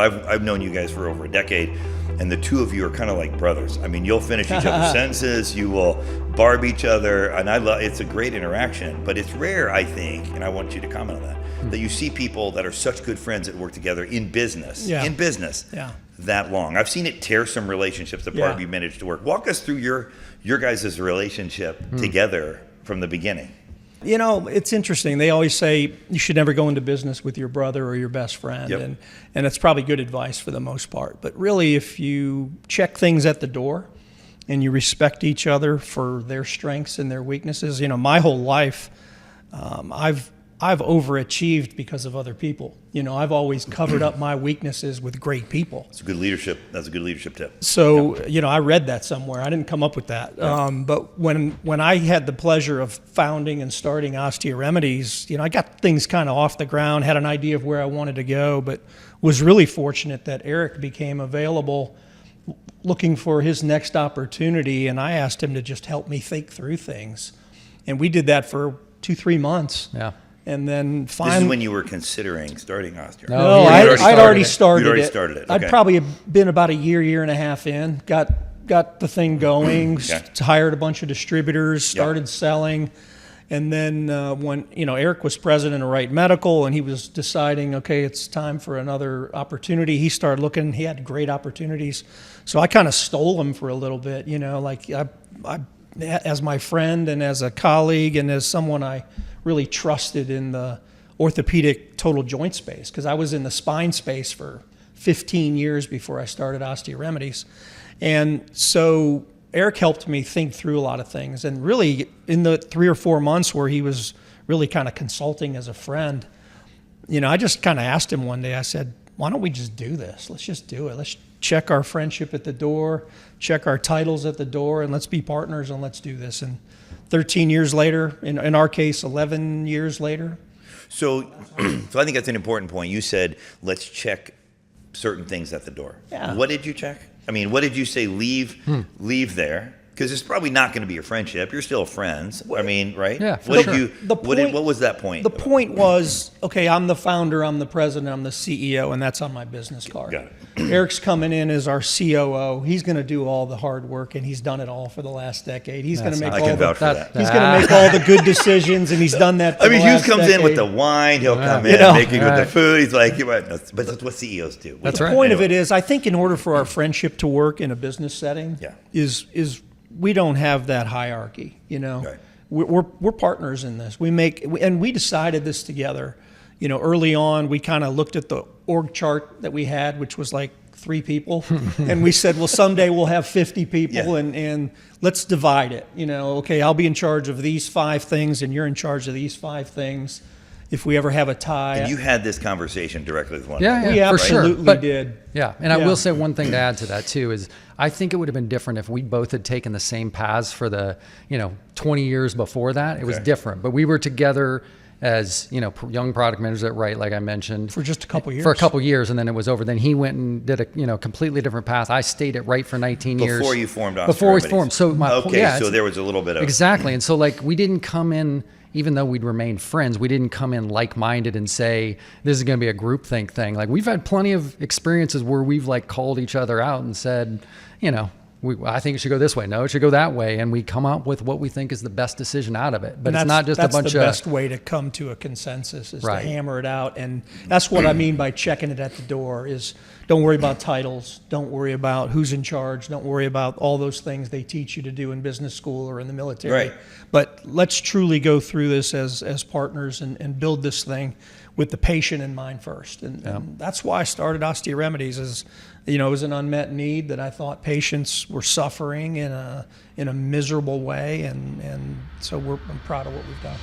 I've known you guys for over a decade, and the two of you are kind of like brothers. I mean, you'll finish each other's sentences, you will barb each other, and it's a great interaction, but it's rare, I think, and I want you to comment on that, that you see people that are such good friends that work together in business, that long. I've seen it tear some relationships apart. You managed to work. Walk us through your guys' relationship together from the beginning. You know, it's interesting. They always say you should never go into business with your brother or your best friend. And it's probably good advice for the most part. But really, if you check things at the door and you respect each other for their strengths and their weaknesses, you know, my whole life, I've overachieved because of other people. You know, I've always covered up my weaknesses with great people. It's a good leadership. That's a good leadership tip. So, you know, I read that somewhere. I didn't come up with that. But when I had the pleasure of founding and starting OsteoRemedies, you know, I got things kind of off the ground, had an idea of where I wanted to go, but was really fortunate that Eric became available looking for his next opportunity. And I asked him to just help me think through things. And we did that for 2-3 months. Yeah. And then finally, this is when you were considering starting OsteoRemedies. No, I'd already started it. You'd already started it. Okay. I'd probably been about a year and a half in. Got the thing going. Hired a bunch of distributors. Started selling, and then when Eric was president of Wright Medical, and he was deciding, okay, it's time for another opportunity. He started looking. He had great opportunities, so I kind of stole him for a little bit. You know, like I as my friend and as a colleague and as someone I really trusted in the orthopedic total joint space, because I was in the spine space for 15 years before I started OsteoRemedies. And so Eric helped me think through a lot of things. And really, in the 3 or 4 months where he was really kind of consulting as a friend, you know, I just kind of asked him one day, I said, why don't we just do this? Let's just do it. Let's check our friendship at the door, check our titles at the door, and let's be partners and let's do this. And 13 years later, in our case, 11 years later. So I think that's an important point. You said, let's check certain things at the door. Yeah. What did you check? I mean, what did you say leave there? Because it's probably not going to be your friendship. You're still friends. I mean, right? Yeah. What was that point? The point was, okay, I'm the founder, I'm the president, I'm the CEO, and that's on my business card. Got it. Eric's coming in as our COO. He's going to do all the hard work, and he's done it all for the last decade. He's going to make all the good decisions, and he's done that. I mean, Hughes comes in with the wine. He'll come in making with the food. He's like, but that's what CEOs do. That's right. The point of it is, I think in order for our friendship to work in a business setting, is we don't have that hierarchy. You know, right. We're partners in this. And we decided this together. You know, early on, we kind of looked at the org chart that we had, which was like 3 people, and we said, well, someday we'll have 50 people, and let's divide it. You know, okay, I'll be in charge of these 5 things, and you're in charge of these 5 things. If we ever have a tie. And you had this conversation directly with one. Yeah, we absolutely did. Yeah, and I will say one thing to add to that too is I think it would have been different if we both had taken the same paths for the 20 years before that. It was different, but we were together as young product managers at Wright, like I mentioned, for just a couple years. For a couple years, and then it was over. Then he went and did a completely different path. I stayed at Wright for 19 years before you formed. Before we formed. So so there was a little bit of exactly, and so like we didn't come in. Even though we'd remained friends, we didn't come in like-minded and say, this is going to be a groupthink thing. Like we've had plenty of experiences where we've like called each other out and said, I think it should go this way. No, it should go that way. And we come up with what we think is the best decision out of it. But it's not just a bunch of... That's the best way to come to a consensus is to hammer it out. And that's what I mean by checking it at the door is don't worry about titles. Don't worry about who's in charge. Don't worry about all those things they teach you to do in business school or in the military. Right. But let's truly go through this as partners and build this thing with the patient in mind first. And that's why I started OsteoRemedies is, it was an unmet need that I thought patients were suffering in a miserable way. And so I'm proud of what we've done.